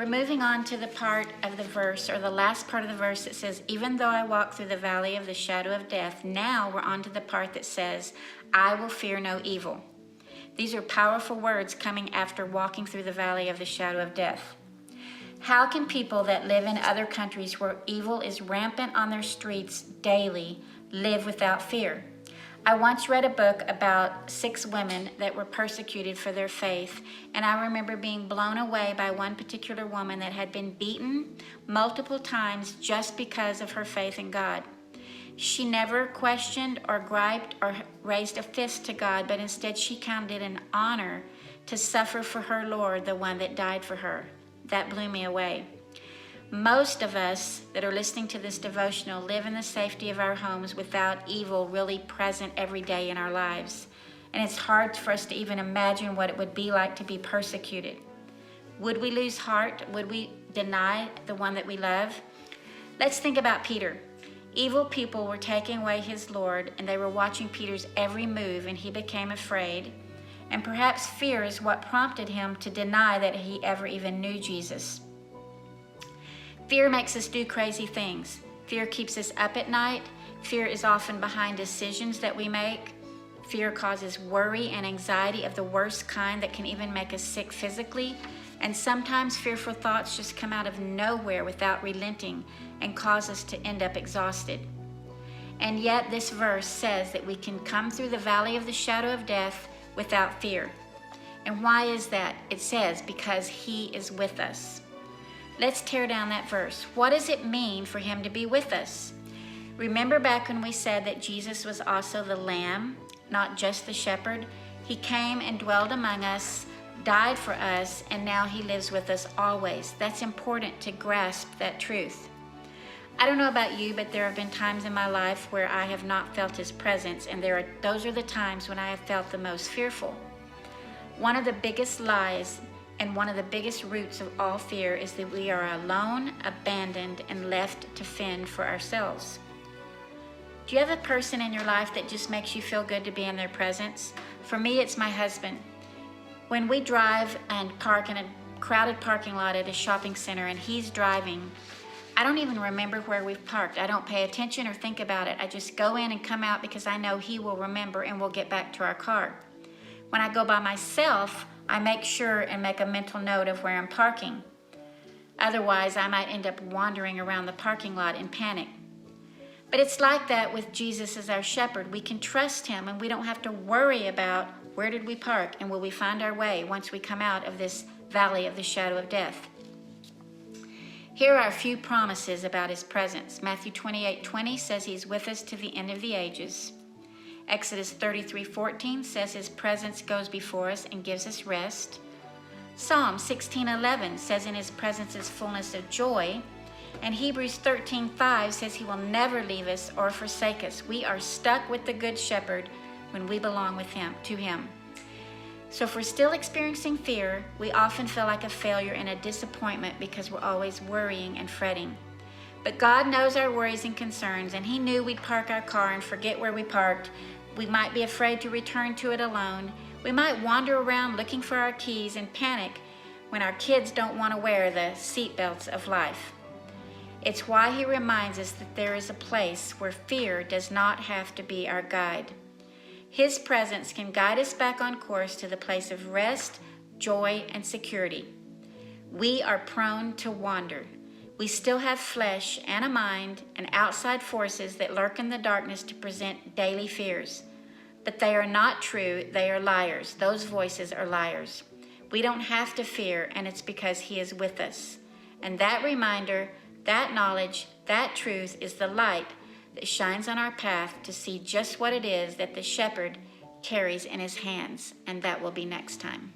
We're moving on to the part of the verse, or the last part of the verse that says, even though I walk through the valley of the shadow of death, now we're on to the part that says, I will fear no evil. These are powerful words coming after walking through the valley of the shadow of death. How can people that live in other countries where evil is rampant on their streets daily live without fear? I once read a book about 6 women that were persecuted for their faith, and I remember being blown away by one particular woman that had been beaten multiple times just because of her faith in God. She never questioned or griped or raised a fist to God, but instead she counted it an honor to suffer for her Lord, the one that died for her. That blew me away. Most of us that are listening to this devotional live in the safety of our homes without evil really present every day in our lives. And it's hard for us to even imagine what it would be like to be persecuted. Would we lose heart? Would we deny the one that we love? Let's think about Peter. Evil people were taking away his Lord, and they were watching Peter's every move, and he became afraid. And perhaps fear is what prompted him to deny that he ever even knew Jesus. Fear makes us do crazy things. Fear keeps us up at night. Fear is often behind decisions that we make. Fear causes worry and anxiety of the worst kind that can even make us sick physically. And sometimes fearful thoughts just come out of nowhere without relenting and cause us to end up exhausted. And yet this verse says that we can come through the valley of the shadow of death without fear. And why is that? It says, because he is with us. Let's tear down that verse. What does it mean for him to be with us? Remember back when we said that Jesus was also the Lamb, not just the shepherd? He came and dwelled among us, died for us, and now he lives with us always. That's important to grasp that truth. I don't know about you, but there have been times in my life where I have not felt his presence, and those are the times when I have felt the most fearful. One of the biggest lies and one of the biggest roots of all fear is that we are alone, abandoned, and left to fend for ourselves. Do you have a person in your life that just makes you feel good to be in their presence? For me, it's my husband. When we drive and park in a crowded parking lot at a shopping center and he's driving, I don't even remember where we've parked. I don't pay attention or think about it. I just go in and come out because I know he will remember and we'll get back to our car. When I go by myself, I make sure and make a mental note of where I'm parking. Otherwise, I might end up wandering around the parking lot in panic. But it's like that with Jesus as our shepherd. We can trust him and we don't have to worry about where did we park and will we find our way once we come out of this valley of the shadow of death. Here are a few promises about his presence. Matthew 28:20 says he's with us to the end of the ages. Exodus 33:14 says his presence goes before us and gives us rest. Psalm 16:11 says in his presence is fullness of joy. And Hebrews 13:5 says he will never leave us or forsake us. We are stuck with the Good Shepherd when we belong to him. So if we're still experiencing fear, we often feel like a failure and a disappointment because we're always worrying and fretting. But God knows our worries and concerns, and he knew we'd park our car and forget where we parked. We might be afraid to return to it alone. We might wander around looking for our keys and panic when our kids don't want to wear the seatbelts of life. It's why he reminds us that there is a place where fear does not have to be our guide. His presence can guide us back on course to the place of rest, joy, and security. We are prone to wander. We still have flesh and a mind and outside forces that lurk in the darkness to present daily fears. But they are not true, they are liars. Those voices are liars. We don't have to fear, and it's because he is with us. And that reminder, that knowledge, that truth is the light that shines on our path to see just what it is that the shepherd carries in his hands. And that will be next time.